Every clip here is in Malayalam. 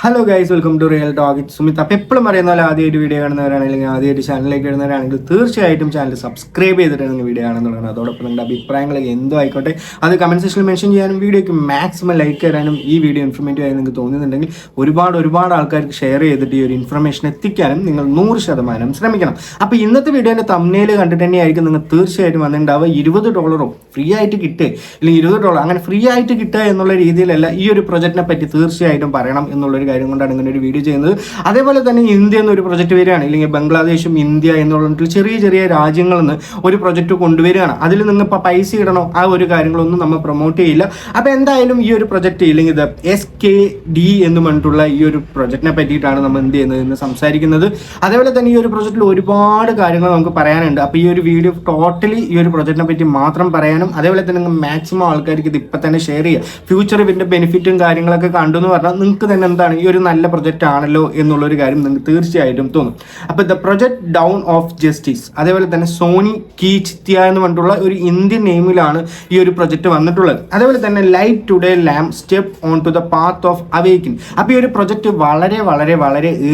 Hello guys, welcome to real talk. It's Sumit. അപ്പോൾ എപ്പോഴും പറയുന്ന പോലെ ആദ്യമായിട്ട് വീഡിയോ കാണുന്നവരാണെങ്കിൽ ആദ്യമായിട്ട് ചാനലിലേക്ക് വരുന്നവരാണെങ്കിൽ തീർച്ചയായിട്ടും ചാനൽ സബ്സ്ക്രൈബ് ചെയ്തിട്ട് നിങ്ങൾ വീഡിയോ കാണുന്നുള്ളതാണ്. അതോടൊപ്പം നിങ്ങളുടെ അഭിപ്രായങ്ങൾ എന്തോ ആയിക്കോട്ടെ അത് കമൻറ്റ് സെക്ഷനിൽ മെൻഷൻ ചെയ്യാനും വീഡിയോയ്ക്ക് മാക്സിമം ലൈക്ക് തരാനും ഈ വീഡിയോ ഇൻഫർമേറ്റീവ് ആയി നിങ്ങൾക്ക് തോന്നുന്നുണ്ടെങ്കിൽ ഒരുപാട് ആൾക്കാർക്ക് ഷെയർ ചെയ്തിട്ട് ഈ ഒരു ഇൻഫർമേഷൻ എത്തിക്കാനും നിങ്ങൾ 100% ശ്രമിക്കണം. അപ്പോൾ ഇന്നത്തെ വീഡിയോൻ്റെ തംബ്നെയിൽ കണ്ടിട്ട് തന്നെയായിരിക്കും നിങ്ങൾ തീർച്ചയായിട്ടും വന്നിട്ടുണ്ടാവുക. $20 ഫ്രീ ആയിട്ട് കിട്ടുക, അല്ലെങ്കിൽ $20 അങ്ങനെ ഫ്രീ ആയിട്ട് കിട്ടുക എന്നുള്ള രീതിയിലല്ല ഈ ഒരു പ്രൊജക്റ്റിനെ പറ്റി തീർച്ചയായിട്ടും പറയണം എന്നുള്ളൊരു കാര്യം കൊണ്ടാണ് ഇങ്ങനെ ഒരു വീഡിയോ ചെയ്യുന്നത്. അതേപോലെ തന്നെ ഇന്ത്യ എന്നൊരു പ്രൊജക്റ്റ് വരികയാണ്, ഇല്ലെങ്കിൽ ബംഗ്ലാദേശും ഇന്ത്യ എന്നുള്ള ചെറിയ രാജ്യങ്ങളിൽ നിന്ന് ഒരു പ്രൊജക്റ്റ് കൊണ്ടുവരികയാണ്. അതിൽ നിങ്ങൾ ഇപ്പോൾ പൈസ ഇടണോ ആ ഒരു കാര്യങ്ങളൊന്നും നമ്മൾ പ്രൊമോട്ട് ചെയ്യില്ല. അപ്പോൾ എന്തായാലും ഈ ഒരു പ്രൊജക്റ്റ് ഇല്ലെങ്കിൽ ഇത് SKD എന്ന് പറഞ്ഞിട്ടുള്ള ഈ ഒരു പ്രൊജക്റ്റിനെ പറ്റിയിട്ടാണ് നമ്മൾ എന്ത് ചെയ്യുന്നത് എന്ന് സംസാരിക്കുന്നത്. അതേപോലെ തന്നെ ഈ ഒരു പ്രൊജക്റ്റിൽ ഒരുപാട് കാര്യങ്ങൾ നമുക്ക് പറയാനുണ്ട്. അപ്പോൾ ഈ ഒരു വീഡിയോ ടോട്ടലി ഈ ഒരു പ്രൊജക്റ്റിനെ പറ്റി മാത്രം പറയാനും അതേപോലെ തന്നെ നിങ്ങൾ മാക്സിമം ആൾക്കാർക്ക് ഇത് ഇപ്പം തന്നെ ഷെയർ ചെയ്യുക. ഫ്യൂച്ചർ ഇതിൻ്റെ ബെനിഫിറ്റും കാര്യങ്ങളൊക്കെ കണ്ടു എന്ന് പറഞ്ഞാൽ നിങ്ങൾക്ക് തന്നെ എന്താണ് ഈ ഒരു നല്ല പ്രൊജക്റ്റ് ആണല്ലോ എന്നുള്ളൊരു കാര്യം നിങ്ങൾക്ക് തീർച്ചയായിട്ടും തോന്നും. അപ്പോൾ the project down of justice, അതേപോലെ തന്നെ സോണി കീ ചിത്യ എന്ന് പറഞ്ഞിട്ടുള്ള ഒരു ഇന്ത്യൻ നെയിമിലാണ് ഈ ഒരു പ്രൊജക്റ്റ് വന്നിട്ടുള്ളത്. അതേപോലെ തന്നെ ലൈറ്റ് ടുഡേ ലാം step on to the path of awaken. അപ്പോൾ ഈ ഒരു പ്രൊജക്റ്റ് വളരെ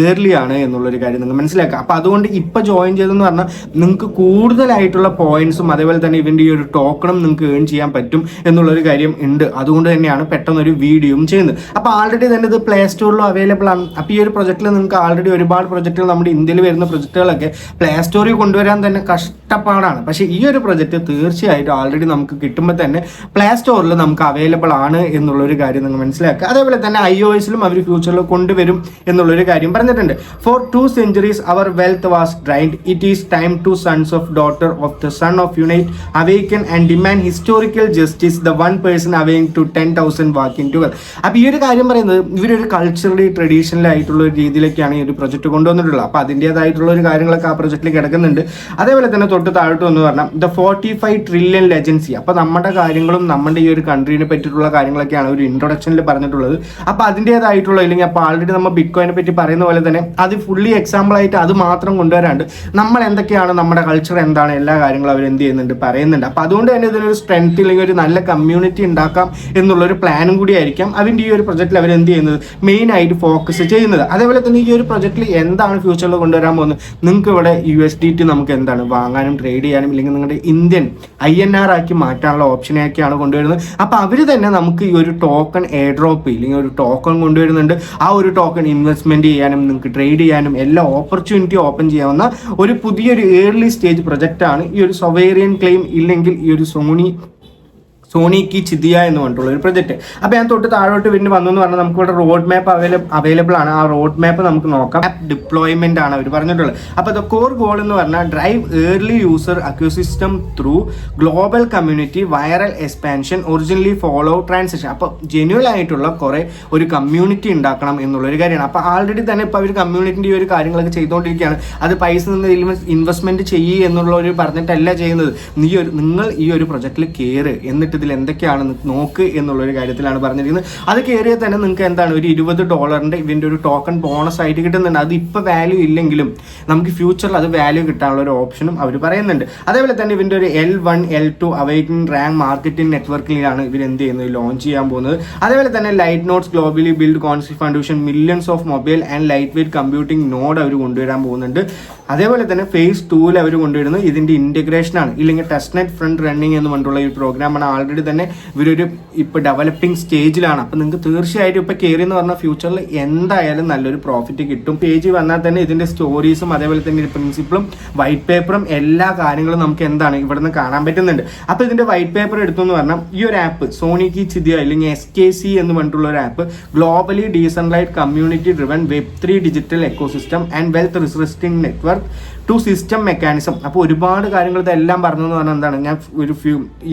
ഏർലി ആണ് എന്നുള്ളൊരു കാര്യം നിങ്ങൾ മനസ്സിലാക്കുക. അപ്പോൾ അതുകൊണ്ട് ഇപ്പോൾ ജോയിൻ ചെയ്തെന്ന് പറഞ്ഞാൽ നിങ്ങൾക്ക് കൂടുതലായിട്ടുള്ള പോയിന്റ്സും അതേപോലെ തന്നെ ഇവൻ്റെ ഈ ഒരു ടോക്കണും നിങ്ങൾക്ക് ഏൺ ചെയ്യാൻ പറ്റും എന്നുള്ളൊരു കാര്യം ഉണ്ട്. അതുകൊണ്ട് തന്നെയാണ് പെട്ടെന്നൊരു വീഡിയോയും ചെയ്യുന്നത്. അപ്പോൾ ആൾറെഡി തന്നെ ഇത് പ്ലേ സ്റ്റോറിലും അവൈലബിൾ ആണ്. അപ്പോൾ ഈ ഒരു പ്രൊജക്റ്റിൽ നിങ്ങൾക്ക് ആൾറെഡി ഒരുപാട് പ്രൊജക്റ്റുകൾ നമ്മുടെ ഇന്ത്യയിൽ വരുന്ന പ്രൊജക്റ്റുകളൊക്കെ പ്ലേ സ്റ്റോറിൽ കൊണ്ടുവരാൻ തന്നെ കഷ്ടപ്പാടാണ്. പക്ഷേ ഈ ഒരു പ്രൊജക്റ്റ് തീർച്ചയായിട്ടും ആൾറെഡി നമുക്ക് കിട്ടുമ്പോൾ തന്നെ പ്ലേ സ്റ്റോറിൽ നമുക്ക് അവൈലബിൾ ആണ് എന്നുള്ളൊരു കാര്യം നിങ്ങൾ മനസ്സിലാക്കുക. അതേപോലെ തന്നെ iOS-ലും അവർ ഫ്യൂച്ചറിൽ കൊണ്ടുവരും എന്നുള്ളൊരു കാര്യം പറഞ്ഞിട്ടുണ്ട്. For 2 centuries our wealth was drained. It is time to sons of daughter of the sun of unite awaken and demand historical justice. The one person അവേയിങ് ടു 10,000 വാക്കിംഗ് ടുഗദർ. അപ്പോൾ ഈ ഒരു കാര്യം പറയുന്നത് ഇവരൊരു കൾച്ചറലി ട്രഡീഷണൽ ആയിട്ടുള്ള ഒരു രീതിയിലേക്കാണ് ഈ ഒരു പ്രൊജക്റ്റ് കൊണ്ടുവന്നിട്ടുള്ളത്. അപ്പോൾ അതിൻ്റേതായിട്ടുള്ള ഒരു കാര്യങ്ങളൊക്കെ ആ പ്രൊജക്റ്റിൽ കിടക്കുന്നുണ്ട്. അതേപോലെ തന്നെ തൊട്ട് താഴോട്ട് എന്ന് പറഞ്ഞാൽ ദ 45 ട്രില്യൺ ലെജൻസി. അപ്പോൾ നമ്മുടെ കാര്യങ്ങളും നമ്മുടെ ഈ ഒരു കൺട്രീനെ പറ്റിയിട്ടുള്ള കാര്യങ്ങളൊക്കെയാണ് ഒരു ഇൻട്രൊഡക്ഷനിൽ പറഞ്ഞിട്ടുള്ളത്. അപ്പോൾ അതിൻ്റേതായിട്ടുള്ള ഇല്ലെങ്കിൽ അപ്പോൾ ആൾറെഡി നമ്മൾ ബിറ്റ്കോയിനെ പറ്റി പറയുന്ന പോലെ തന്നെ അത് ഫുള്ളി എക്സാമ്പിൾ ആയിട്ട് അത് മാത്രം കൊണ്ടുവരാണ്ട് നമ്മൾ എന്തൊക്കെയാണ് നമ്മുടെ കൾച്ചർ എന്താണ് എല്ലാ കാര്യങ്ങളും അവർ എന്ത് ചെയ്യുന്നുണ്ട് പറയുന്നുണ്ട്. അപ്പോൾ അതുകൊണ്ട് തന്നെ ഇതിനൊരു സ്ട്രെങ്ത് ഇല്ലെങ്കിൽ ഒരു നല്ല കമ്മ്യൂണിറ്റി ഉണ്ടാക്കാം എന്നുള്ളൊരു പ്ലാനും കൂടി ആയിരിക്കാം അതിൻ്റെ ഈ ഒരു പ്രൊജക്റ്റിൽ അവർ എന്ത് ചെയ്യുന്നത് മെയിൻ ആയിട്ട് ഫോക്കസ് ചെയ്യുന്നത്. അതേപോലെ തന്നെ ഈ ഒരു പ്രൊജക്റ്റിൽ എന്താണ് ഫ്യൂച്ചറിൽ കൊണ്ടുവരാൻ പോകുന്നത്, നിങ്ങൾക്ക് ഇവിടെ USDT നമുക്ക് എന്താണ് വാങ്ങാനും ട്രേഡ് ചെയ്യാനും ഇല്ലെങ്കിൽ നിങ്ങളുടെ ഇന്ത്യൻ INR ആക്കി മാറ്റാനുള്ള ഓപ്ഷനൊക്കെയാണ് കൊണ്ടുവരുന്നത്. അപ്പോൾ അവർ തന്നെ നമുക്ക് ഈ ഒരു ടോക്കൺ എയർ ഡ്രോപ്പ് ഇല്ലെങ്കിൽ ഒരു ടോക്കൺ കൊണ്ടുവരുന്നുണ്ട്. ആ ഒരു ടോക്കൺ ഇൻവെസ്റ്റ്മെന്റ് ചെയ്യാനും നിങ്ങൾക്ക് ട്രേഡ് ചെയ്യാനും എല്ലാ ഓപ്പർച്യൂണിറ്റി ഓപ്പൺ ചെയ്യാവുന്ന ഒരു പുതിയൊരു ഏർലി സ്റ്റേജ് പ്രൊജക്റ്റാണ് ഈ ഒരു സൊവേറിയൻ ക്ലെയിം ഇല്ലെങ്കിൽ ഈ ഒരു സോണി കി ചിതിയ എന്ന് പറഞ്ഞിട്ടുള്ള ഒരു പ്രൊജക്റ്റ്. അപ്പോൾ ഞാൻ തൊട്ട് താഴോട്ട് പിന്നെ വന്നു എന്ന് പറഞ്ഞാൽ നമുക്ക് ഇവിടെ റോഡ് മാപ്പ് അവൈലബിൾ ആണ്. ആ റോഡ് മാപ്പ് നമുക്ക് നോക്കാം. ആപ്പ് ഡിപ്ലോയ്മെന്റ് ആണ് അവർ പറഞ്ഞിട്ടുള്ളത്. അപ്പോൾ ദ കോർ ഗോൾ എന്ന് പറഞ്ഞാൽ drive early user acquisition through global community viral expansion originally follow transaction. അപ്പോൾ ജെന്യുവൽ ആയിട്ടുള്ള കുറേ ഒരു കമ്മ്യൂണിറ്റി ഉണ്ടാക്കണം എന്നുള്ളൊരു കാര്യമാണ്. അപ്പോൾ ആൾറെഡി തന്നെ ഇപ്പോൾ അവർ കമ്മ്യൂണിറ്റിൻ്റെ ഈ ഒരു കാര്യങ്ങളൊക്കെ ചെയ്തുകൊണ്ടിരിക്കുകയാണ്. അത് പൈസ നിന്ന് ഇൻവെസ്റ്റ്മെന്റ് ചെയ്യുക എന്നുള്ള ഒരു പറഞ്ഞിട്ടല്ല ചെയ്യുന്നത്. നിങ്ങൾ ഈ ഒരു പ്രൊജക്റ്റിൽ കയറ്, എന്നിട്ട് ഇതിൽ എന്തൊക്കെയാണ് നോക്ക് എന്നുള്ളൊരു കാര്യത്തിലാണ് പറഞ്ഞിരിക്കുന്നത്. അത് കയറിയാൽ തന്നെ നിങ്ങൾക്ക് എന്താണ് ഒരു $20 ഇവൻ്റെ ഒരു ടോക്കൺ ബോണസ് ആയിട്ട് കിട്ടുന്നുണ്ട്. അത് ഇപ്പോൾ വാല്യൂ ഇല്ലെങ്കിലും നമുക്ക് ഫ്യൂച്ചറിൽ അത് വാല്യൂ കിട്ടാനുള്ള ഒരു ഓപ്ഷനും അവർ പറയുന്നുണ്ട്. അതേപോലെ തന്നെ ഇവൻ്റെ ഒരു L1 L2 അവൈക്കിംഗ് റാങ്ക് മാർക്കറ്റിംഗ് നെറ്റ്വർക്കിലാണ് ഇവർ എന്ത് ചെയ്യുന്നത് ലോഞ്ച് ചെയ്യാൻ പോകുന്നത്. അതേപോലെ തന്നെ light nodes globally build concept foundation millions of mobile and lightweight computing node അവർ കൊണ്ടുവരാൻ പോകുന്നുണ്ട്. അതേപോലെ തന്നെ ഫേസ് 2 അവർ കൊണ്ടുവരുന്നത് ഇതിൻ്റെ ഇൻറ്റഗ്രേഷനാണ് ഇല്ലെങ്കിൽ ടെസ്റ്റ് നെറ്റ് ഫ്രണ്ട് റണ്ണിങ് എന്ന് പറഞ്ഞിട്ടുള്ള ഒരു പ്രോഗ്രാമാണ്. ആൾറെഡി തന്നെ ഇവരൊരു ഇപ്പോൾ ഡെവലപ്പിംഗ് സ്റ്റേജിലാണ്. അപ്പോൾ നിങ്ങൾക്ക് തീർച്ചയായിട്ടും ഇപ്പോൾ കയറി എന്ന് പറഞ്ഞാൽ ഫ്യൂച്ചറിൽ എന്തായാലും നല്ലൊരു പ്രോഫിറ്റ് കിട്ടും. പേജ് വന്നാൽ തന്നെ ഇതിൻ്റെ സ്റ്റോറീസും അതേപോലെ തന്നെ പ്രിൻസിപ്പിളും വൈറ്റ് പേപ്പറും എല്ലാ കാര്യങ്ങളും നമുക്ക് എന്താണ് ഇവിടെ നിന്ന് കാണാൻ പറ്റുന്നുണ്ട്. അപ്പോൾ ഇതിൻ്റെ വൈറ്റ് പേപ്പർ എടുത്തു എന്ന് പറഞ്ഞാൽ ഈ ഒരു ആപ്പ് സോണി കി ചിതിയ അല്ലെങ്കിൽ SKC എന്ന് പറഞ്ഞിട്ടുള്ള ഒരു app globally decentralised community driven Web3 digital ecosystem and wealth researching network to system mechanism. അപ്പോൾ ഒരുപാട് കാര്യങ്ങൾ ഇതെല്ലാം പറഞ്ഞു എന്ന് പറഞ്ഞാൽ എന്താണ് ഞാൻ ഒരു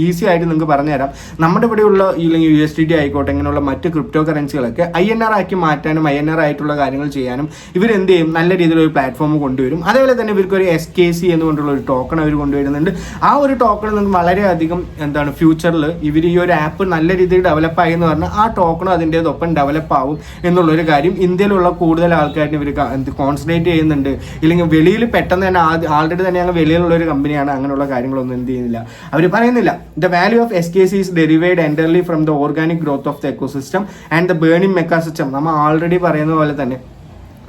ഈസി ആയിട്ട് നിങ്ങൾക്ക് പറഞ്ഞുതരാം. നമ്മുടെ ഇവിടെയുള്ള ഇല്ലെങ്കിൽ USDT ആയിക്കോട്ടെ ഇങ്ങനെയുള്ള മറ്റ് ക്രിപ്റ്റോ കറൻസികളൊക്കെ INR ആക്കി മാറ്റാനും INR ആയിട്ടുള്ള കാര്യങ്ങൾ ചെയ്യാനും ഇവരെന്ത് ചെയ്യും നല്ല രീതിയിലൊരു പ്ലാറ്റ്ഫോം കൊണ്ടുവരും. അതേപോലെ തന്നെ ഇവർക്ക് ഒരു SKC എന്നുകൊണ്ടുള്ള ഒരു ടോക്കൺ അവർ കൊണ്ടുവരുന്നുണ്ട്. ആ ഒരു ടോക്കൺ നിങ്ങൾക്ക് വളരെയധികം എന്താണ് ഫ്യൂച്ചറിൽ ഇവർ ഈ ഒരു ആപ്പ് നല്ല രീതിയിൽ ഡെവലപ്പ് ആയി എന്ന് പറഞ്ഞാൽ ആ ടോക്കണും അതിൻ്റെതൊപ്പം ഡെവലപ്പ് ആവും എന്നുള്ളൊരു കാര്യം ഇന്ത്യയിലുള്ള കൂടുതൽ ആൾക്കാരിന് ഇവർ കോൺസെൻട്രേറ്റ് ചെയ്യുന്നുണ്ട്. ഇല്ലെങ്കിൽ വെളിയിൽ പെട്ടെന്ന് തന്നെ ആൾറെഡി തന്നെ ഞങ്ങൾ വെളിയിലുള്ള ഒരു കമ്പനിയാണ്, അങ്ങനെയുള്ള കാര്യങ്ങളൊന്നും എന്ത് ചെയ്യുന്നില്ല അവർ പറയുന്നില്ല. The value of SKC is derived entirely from the organic growth of the ecosystem and the burning mechanism. നമ്മൾ ആൾറെഡി പറയുന്ന പോലെ തന്നെ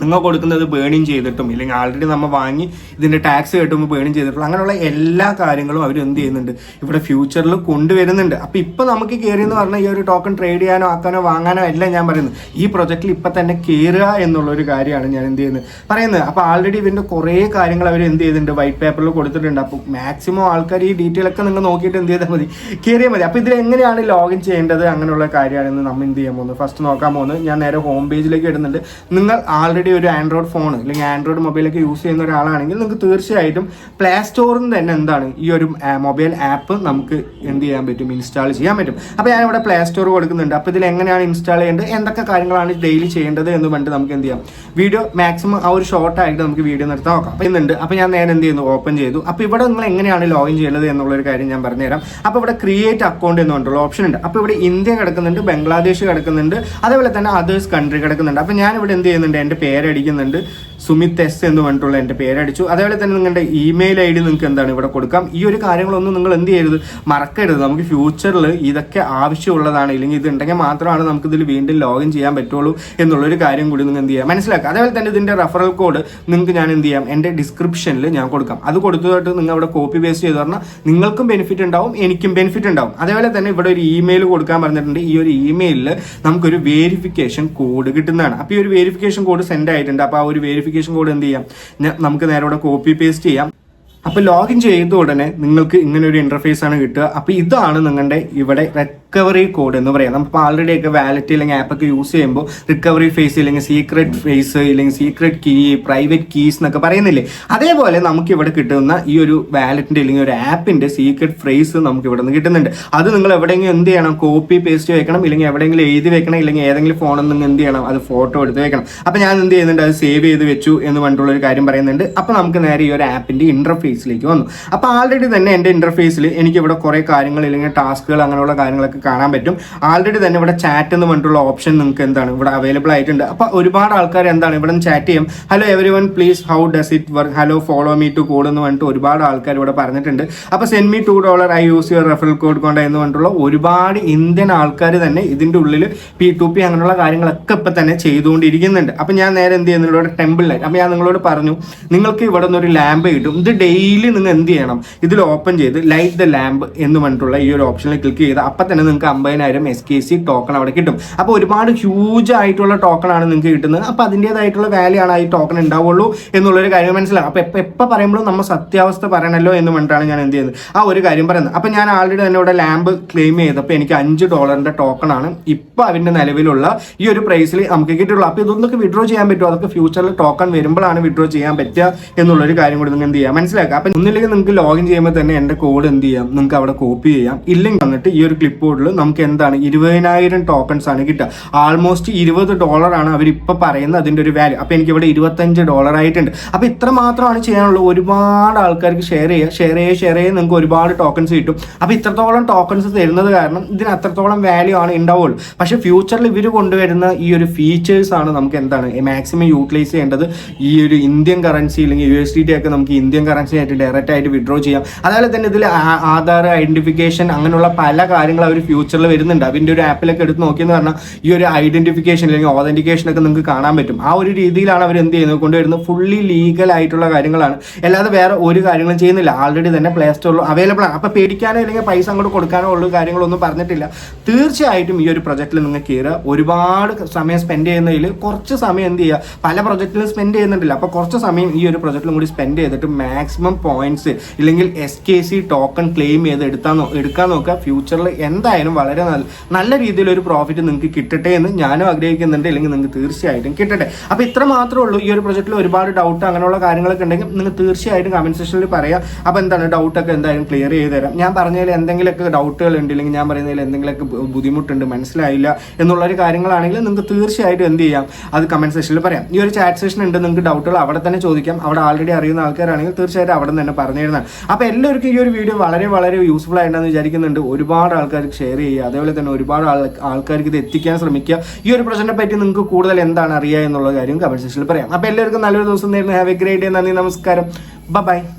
നിങ്ങൾ കൊടുക്കുന്നത് ബേണിങ് ചെയ്തിട്ടും ഇല്ലെങ്കിൽ ആൾറെഡി നമ്മൾ വാങ്ങി ഇതിൻ്റെ ടാക്സ് കെട്ടുമ്പോൾ ബേണിങ് ചെയ്തിട്ടും അങ്ങനെയുള്ള എല്ലാ കാര്യങ്ങളും അവർ എന്ത് ചെയ്യുന്നുണ്ട് ഇവിടെ ഫ്യൂച്ചറിൽ കൊണ്ടുവരുന്നുണ്ട്. അപ്പോൾ ഇപ്പോൾ നമുക്ക് കയറിയെന്ന് പറഞ്ഞാൽ ഈ ഒരു ടോക്കൺ ട്രേഡ് ചെയ്യാനോ ആക്കാനോ വാങ്ങാനോ എല്ലാം ഞാൻ പറയുന്നത് ഈ പ്രൊജക്റ്റിൽ ഇപ്പം തന്നെ കയറുക എന്നുള്ളൊരു കാര്യമാണ് ഞാൻ എന്ത് പറയുന്നത്. അപ്പോൾ ആൾറെഡി ഇതിൻ്റെ കുറേ കാര്യങ്ങൾ അവർ എന്ത് ചെയ്തിട്ടുണ്ട്, വൈറ്റ് പേപ്പറിൽ കൊടുത്തിട്ടുണ്ട്. അപ്പോൾ മാക്സിമം ആൾക്കാർ ഈ ഡീറ്റെയിൽ ഒക്കെ നിങ്ങൾ നോക്കിയിട്ട് എന്ത് ചെയ്താൽ മതി, കയറിയാൽ മതി. അപ്പോൾ ഇതിൽ എങ്ങനെയാണ് ലോഗിൻ ചെയ്യേണ്ടത് അങ്ങനെയുള്ള കാര്യമാണെന്ന് നമ്മൾ എന്ത് ചെയ്യാൻ പോകുന്നത്, ഫസ്റ്റ് നോക്കാൻ പോകുന്നത്. ഞാൻ നേരെ ഹോം പേജിലേക്ക് ഇടുന്നുണ്ട്. നിങ്ങൾ ആൾറെഡി ഒരു ആൻഡ്രോയിഡ് ഫോൺ അല്ലെങ്കിൽ ആൻഡ്രോയിഡ് മൊബൈലൊക്കെ യൂസ് ചെയ്യുന്ന ഒരാളാണെങ്കിൽ നിങ്ങൾക്ക് തീർച്ചയായിട്ടും പ്ലേ സ്റ്റോറിൽ നിന്ന് തന്നെ എന്താണ് ഈ ഒരു മൊബൈൽ ആപ്പ് നമുക്ക് എന്ത് ചെയ്യാൻ പറ്റും, ഇൻസ്റ്റാൾ ചെയ്യാൻ പറ്റും. അപ്പോൾ ഞാനിവിടെ പ്ലേ സ്റ്റോർ കൊടുക്കുന്നുണ്ട്. അപ്പോൾ ഇതിൽ എങ്ങനെയാണ് ഇൻസ്റ്റാൾ ചെയ്യേണ്ടത്, എന്തൊക്കെ കാര്യങ്ങളാണ് ഡെയിലി ചെയ്യേണ്ടത് എന്ന് പറഞ്ഞിട്ട് നമുക്ക് എന്ത് ചെയ്യാം, വീഡിയോ മാക്സിമം ആ ഒരു ഷോർട്ടായിട്ട് നമുക്ക് വീഡിയോ നിർത്താൻ നോക്കാം. അപ്പോൾ ഇന്നുണ്ട്. അപ്പോൾ ഞാൻ നേരെ എന്ത് ചെയ്യുന്നു, ഓപ്പൺ ചെയ്തു. അപ്പോൾ ഇവിടെ നിങ്ങൾ എങ്ങനെയാണ് ലോഗിൻ ചെയ്യുന്നത് എന്നുള്ളൊരു കാര്യം ഞാൻ പറഞ്ഞുതരാം. അപ്പോൾ ഇവിടെ ക്രിയേറ്റ് അക്കൗണ്ട് എന്ന് പറഞ്ഞിട്ടുള്ള ഓപ്ഷൻ ഉണ്ട്. അപ്പോൾ ഇവിടെ ഇന്ത്യ കിടക്കുന്നുണ്ട്, ബംഗ്ലാദേശ് കിടക്കുന്നുണ്ട്, അതേപോലെ തന്നെ അതേഴ്സ് കൺട്രി കിടക്കുന്നുണ്ട്. അപ്പോൾ ഞാൻ ഇവിടെ എന്ത് ചെയ്യുന്നുണ്ട്, എൻ്റെ പേരടിക്കുന്നുണ്ട്, സുമിത് എസ് എന്ന് പറഞ്ഞിട്ടുള്ള എൻ്റെ പേരടിച്ചു. അതേപോലെ തന്നെ നിങ്ങളുടെ ഇമെയിൽ ID നിങ്ങൾക്ക് എന്താണ് ഇവിടെ കൊടുക്കാം. ഈ ഒരു കാര്യങ്ങളൊന്നും നിങ്ങൾ എന്ത് ചെയ്യരുത്, മറക്കരുത്. നമുക്ക് ഫ്യൂച്ചറിൽ ഇതൊക്കെ ആവശ്യമുള്ളതാണ്, ഇല്ലെങ്കിൽ ഇത് ഉണ്ടെങ്കിൽ മാത്രമാണ് നമുക്ക് ഇതിൽ വീണ്ടും ലോഗിൻ ചെയ്യാൻ പറ്റുള്ളൂ എന്നുള്ളൊരു കാര്യം കൂടി നിങ്ങൾ എന്ത് ചെയ്യാം, മനസ്സിലാക്കുക. അതേപോലെ തന്നെ ഇതിൻ്റെ റെഫറൽ കോഡ് നിങ്ങൾക്ക് ഞാൻ എന്ത് ചെയ്യാം, എൻ്റെ ഡിസ്ക്രിപ്ഷനിൽ ഞാൻ കൊടുക്കാം. അത് കൊടുത്തതായിട്ട് നിങ്ങൾ ഇവിടെ കോപ്പി പേസ്റ്റ് ചെയ്ത് പറഞ്ഞാൽ നിങ്ങൾക്കും ബെനിഫിറ്റ് ഉണ്ടാവും, എനിക്കും ബെനിഫിറ്റ് ഉണ്ടാവും. അതേപോലെ തന്നെ ഇവിടെ ഒരു ഇമെയിൽ കൊടുക്കാൻ പറഞ്ഞിട്ടുണ്ട്. ഈ ഒരു ഇമെയിലിൽ നമുക്കൊരു വേരിഫിക്കേഷൻ കോഡ് കിട്ടുന്നതാണ്. അപ്പോൾ ഈ ഒരു വേരിഫിക്കേഷൻ കോഡ് സെൻഡ് ആയിട്ടുണ്ട്. അപ്പോൾ ആ ഒരു വേരിഫിക്കേഷൻ കോഡ് എന്ത് ചെയ്യാം, നമുക്ക് നേരെ ഇവിടെ കോപ്പി പേസ്റ്റ് ചെയ്യാം. അപ്പോൾ ലോഗിൻ ചെയ്ത ഉടനെ നിങ്ങൾക്ക് ഇങ്ങനെ ഒരു ഇന്റർഫേസ് ആണ് കിട്ടുക. അപ്പോൾ ഇതാണ് നിങ്ങളുടെ ഇവിടെ റിക്കവറി കോഡ് എന്ന് പറയാം. നമുക്ക് ആൾറെഡി ഒക്കെ വാലറ്റ് അല്ലെങ്കിൽ ആപ്പൊക്കെ യൂസ് ചെയ്യുമ്പോൾ റിക്കവറി ഫേസ് ഇല്ലെങ്കിൽ സീക്രട്ട് ഫേസ് ഇല്ലെങ്കിൽ സീക്രട്ട് കീ, പ്രൈവറ്റ് കീസ് എന്നൊക്കെ പറയുന്നില്ലേ, അതേപോലെ നമുക്ക് ഇവിടെ കിട്ടുന്ന ഈ ഒരു വാലറ്റിന്റെ അല്ലെങ്കിൽ ഒരു ആപ്പിന്റെ സീക്രട്ട് ഫ്രേസ് നമുക്ക് ഇവിടെ നിന്ന് കിട്ടുന്നുണ്ട്. അത് നിങ്ങൾ എവിടെയെങ്കിലും എന്ത് ചെയ്യണം, കോപ്പി പേസ്റ്റ് വെക്കണം, ഇല്ലെങ്കിൽ എവിടെയെങ്കിലും എഴുതി വെക്കണം, ഇല്ലെങ്കിൽ ഏതെങ്കിലും ഫോണിൽ നിന്ന് എന്ത് ചെയ്യണം, അത് ഫോട്ടോ എടുത്ത് വെക്കണം. അപ്പോൾ ഞാൻ എന്ത് ചെയ്യുന്നുണ്ട്, അത് സേവ് ചെയ്ത് വെച്ചു എന്ന് പറഞ്ഞിട്ടുള്ള ഒരു കാര്യം പറയുന്നുണ്ട്. അപ്പോൾ നമുക്ക് നേരെ ഈ ഒരു ആപ്പിന്റെ ഇന്റർഫേസിലേക്ക് വന്നു. അപ്പോൾ ആൾറെഡി തന്നെ എൻ്റെ ഇന്റർഫേസിൽ എനിക്ക് ഇവിടെ കുറേ കാര്യങ്ങൾ ഇല്ലെങ്കിൽ ടാസ്കുകൾ അങ്ങനെയുള്ള കാര്യങ്ങളൊക്കെ കാണാൻ പറ്റും. ആൾറെഡി തന്നെ ഇവിടെ ചാറ്റ് എന്ന് പറഞ്ഞിട്ടുള്ള ഓപ്ഷൻ നിങ്ങൾക്ക് എന്താണ് ഇവിടെ അവൈലബിൾ ആയിട്ടുണ്ട്. അപ്പോൾ ഒരുപാട് ആൾക്കാർ എന്താണ് ഇവിടെ ചാറ്റ് ചെയ്യും. Hello everyone please how does it work, hello follow me to code എന്ന് പറഞ്ഞിട്ട് ഒരുപാട് ആൾക്കാർ ഇവിടെ പറഞ്ഞിട്ടുണ്ട്. അപ്പോൾ send me $2 I use your referral code കൊണ്ട് എന്ന് പറഞ്ഞിട്ടുള്ള ഒരുപാട് ഇന്ത്യൻ ആൾക്കാർ തന്നെ ഇതിൻ്റെ ഉള്ളിൽ P2P അങ്ങനെയുള്ള കാര്യങ്ങളൊക്കെ ഇപ്പം തന്നെ ചെയ്തുകൊണ്ടിരിക്കുന്നുണ്ട്. അപ്പോൾ ഞാൻ നേരെ എന്ത് ചെയ്യുന്നുണ്ട്, ഇവിടെ ടെമ്പിൾ ലൈറ്റ്. അപ്പോൾ ഞാൻ നിങ്ങളോട് പറഞ്ഞു നിങ്ങൾക്ക് ഇവിടെ നിന്നൊരു ലാമ്പ് കിട്ടും. ഇത് ഡെയിലി നിങ്ങൾ എന്ത് ചെയ്യണം, ഇതിൽ ഓപ്പൺ ചെയ്ത് ലൈറ്റ് ദ ലാമ്പ് എന്ന് പറഞ്ഞിട്ടുള്ള ഈ ഒരു ഓപ്ഷനിൽ ക്ലിക്ക് ചെയ്ത് അപ്പം തന്നെ നിങ്ങൾക്ക് 50,000 SKC ടോക്കൺ അവിടെ കിട്ടും. അപ്പോൾ ഒരുപാട് ഹ്യൂജ് ആയിട്ടുള്ള ടോക്കൺ ആണ് നിങ്ങൾക്ക് കിട്ടുന്നത്. അപ്പോൾ അതിൻ്റേതായിട്ടുള്ള വാല്യൂ ആണ് ഈ ടോക്കൺ ഉണ്ടാവുള്ളൂ എന്നുള്ളൊരു കാര്യം മനസ്സിലാവും. അപ്പോൾ എപ്പോൾ പറയുമ്പോഴും നമ്മൾ സത്യാവസ്ഥ പറയണല്ലോ എന്ന് പറഞ്ഞിട്ടാണ് ഞാൻ എന്ത് ചെയ്യുന്നത്, ആ ഒരു കാര്യം പറയുന്നത്. അപ്പോൾ ഞാൻ ആൾറെഡി തന്നെ ഇവിടെ ലാമ്പ് ക്ലെയിം ചെയ്തപ്പോൾ എനിക്ക് $5 ടോക്കൺ ആണ് ഇപ്പോൾ അതിൻ്റെ നിലവിലുള്ള ഈ ഒരു പ്രൈസിൽ നമുക്ക് കിട്ടുള്ളൂ. അപ്പോൾ ഇതൊന്നൊക്കെ വിഡ്രോ ചെയ്യാൻ പറ്റുമോ, അതൊക്കെ ഫ്യൂച്ചറിൽ ടോക്കൺ വരുമ്പോഴാണ് വിഡ്രോ ചെയ്യാൻ പറ്റുക എന്നുള്ളൊരു കാര്യം കൂടി നിങ്ങൾ എന്ത് ചെയ്യുക, മനസ്സിലാക്കുക. അപ്പം ഒന്നില്ലെങ്കിൽ നിങ്ങൾക്ക് ലോഗിൻ ചെയ്യുമ്പോൾ തന്നെ എൻ്റെ കോഡ് എന്ത് ചെയ്യാം, നിങ്ങൾക്ക് അവിടെ കോപ്പി ചെയ്യാം. ഇല്ലെങ്കിൽ വന്നിട്ട് ഈ ഒരു ക്ലിപ്പ് ബോർഡിൽ നമുക്ക് എന്താണ് 20,000 ടോക്കൺസ് ആണ് കിട്ടുക. ആൾമോസ്റ്റ് $20 ആണ് അവരിപ്പോൾ പറയുന്നത് അതിൻ്റെ ഒരു വാല്യൂ. അപ്പോൾ എനിക്ക് ഇവിടെ $25 ആയിട്ടുണ്ട്. അപ്പോൾ ഇത്ര മാത്രമാണ് ചെയ്യാനുള്ളൂ. ഒരുപാട് ആൾക്കാർക്ക് ഷെയർ ചെയ്യുക നിങ്ങൾക്ക് ഒരുപാട് ടോക്കൺസ് കിട്ടും. അപ്പോൾ ഇത്രത്തോളം ടോക്കൺസ് തരുന്നത് കാരണം ഇതിന് അത്രത്തോളം വാല്യൂ ആണ് ഉണ്ടാവുള്ളൂ. പക്ഷേ ഫ്യൂച്ചറിൽ ഇവർ കൊണ്ടുവരുന്ന ഈ ഒരു ഫീച്ചേഴ്സ് ആണ് നമുക്ക് എന്താണ് മാക്സിമം യൂട്ടിലൈസ് ചെയ്യേണ്ടത്. ഈ ഒരു ഇന്ത്യൻ കറൻസി അല്ലെങ്കിൽ USDT ഒക്കെ നമുക്ക് ഇന്ത്യൻ കറൻസി ആയിട്ട് ഡയറക്റ്റ് ആയിട്ട് വിഡ്രോ ചെയ്യാം. അതുപോലെ തന്നെ ഇതിൽ ആധാർ ഐഡന്റിഫിക്കേഷൻ അങ്ങനെയുള്ള പല കാര്യങ്ങൾ അവർ ഫ്യൂച്ചറിൽ വരുന്നുണ്ട്. അതിൻ്റെ ഒരു ആപ്പിലൊക്കെ എടുത്ത് നോക്കിയെന്ന് പറഞ്ഞാൽ ഈ ഒരു ഐഡന്റിഫിക്കേഷൻ അല്ലെങ്കിൽ ഓതന്റിക്കേഷൻ ഒക്കെ നിങ്ങൾക്ക് കാണാൻ പറ്റും. ആ ഒരു രീതിയിലാണ് അവർ എന്ത് ചെയ്യുന്നത്, കൊണ്ടുവരുന്നത്. ഫുള്ളി ലീഗൽ ആയിട്ടുള്ള കാര്യങ്ങളാണ്, അല്ലാതെ വേറെ ഒരു കാര്യങ്ങളും ചെയ്യുന്നില്ല. ആൾറെഡി തന്നെ പ്ലേ സ്റ്റോറിൽ അവൈലബിൾ ആണ്. അപ്പോൾ പേടിക്കാനോ അല്ലെങ്കിൽ പൈസ അങ്ങോട്ട് കൊടുക്കാനോ ഉള്ള കാര്യങ്ങളൊന്നും പറഞ്ഞിട്ടില്ല. തീർച്ചയായിട്ടും ഈ ഒരു പ്രൊജക്റ്റിൽ നിങ്ങൾ കയറുക. ഒരുപാട് സമയം സ്പെൻഡ് ചെയ്യുന്നതിൽ കുറച്ച് സമയം എന്ത് ചെയ്യുക, പല പ്രൊജക്റ്റിലും സ്പെൻഡ് ചെയ്യുന്നുണ്ടില്ല. അപ്പോൾ കുറച്ച് സമയം ഈ ഒരു പ്രൊജക്റ്റിലും കൂടി സ്പെൻഡ് ചെയ്തിട്ട് മാക്സിമം പോയിന്റ്സ് ഇല്ലെങ്കിൽ SKC ടോക്കൺ ക്ലെയിം ചെയ്ത് എടുക്കാൻ നോക്കുക. ഫ്യൂച്ചറിൽ എന്തായാലും വളരെ നല്ല രീതിയിലൊരു പ്രോഫിറ്റ് നിങ്ങൾക്ക് കിട്ടട്ടെ എന്ന് ഞാനും ആഗ്രഹിക്കുന്നുണ്ട്. ഇല്ലെങ്കിൽ നിങ്ങൾക്ക് തീർച്ചയായിട്ടും കിട്ടട്ടെ. അപ്പോൾ ഇത്ര മാത്രമേ ഉള്ളൂ. ഈ ഒരു പ്രൊജക്റ്റിൽ ഒരുപാട് ഡൗട്ട് അങ്ങനെയുള്ള കാര്യങ്ങളൊക്കെ ഉണ്ടെങ്കിൽ നിങ്ങൾ തീർച്ചയായിട്ടും കമന്റ് സെക്ഷനിൽ പറയാം. അപ്പോൾ എന്താണ് ഡൗട്ടൊക്കെ എന്തായാലും ക്ലിയർ ചെയ്ത് തരാം. ഞാൻ പറഞ്ഞതിൽ എന്തെങ്കിലുമൊക്കെ ഡൗട്ടുകൾ ഉണ്ട് ഇല്ലെങ്കിൽ ഞാൻ പറയുന്നതിൽ എന്തെങ്കിലുമൊക്കെ ബുദ്ധിമുട്ടുണ്ട്, മനസ്സിലായില്ല എന്നുള്ളൊരു കാര്യങ്ങളാണെങ്കിൽ നിങ്ങൾക്ക് തീർച്ചയായിട്ടും എന്ത് ചെയ്യാം, അത് കമന്റ് സെക്ഷനിൽ പറയാം. ഈ ഒരു ചാറ്റ് സെഷൻ ഉണ്ട്, നിങ്ങൾക്ക് ഡൗട്ടുകൾ അവിടെ തന്നെ ചോദിക്കാം. അവിടെ ആൾറെഡി അറിയുന്ന ആൾക്കാരാണെങ്കിൽ തീർച്ചയായിട്ടും അവിടെ നിന്ന് തന്നെ പറഞ്ഞു തരുന്നതാണ്. അപ്പോൾ എല്ലാവർക്കും ഈ ഒരു വീഡിയോ വളരെ വളരെ യൂസ്ഫുൾ ആയിട്ടാണെന്ന് വിചാരിക്കുന്നുണ്ട്. ഒരുപാട് ആൾക്കാർക്ക് ഷെയർ ചെയ്യുക. അതേപോലെ തന്നെ ഒരുപാട് ആൾക്കാർക്ക് ഇത് എത്തിക്കാൻ ശ്രമിക്കുക. ഈ ഒരു പ്രശ്നത്തെ പറ്റി നിങ്ങൾക്ക് കൂടുതൽ എന്താണ് അറിയുക എന്നുള്ള കാര്യം കമന്റ് സെക്ഷനിൽ പറയാം. അപ്പോൾ എല്ലാവർക്കും നല്ലൊരു ദിവസം നേരുന്നു. Have A great day. നന്ദി, നമസ്കാരം. ബൈ.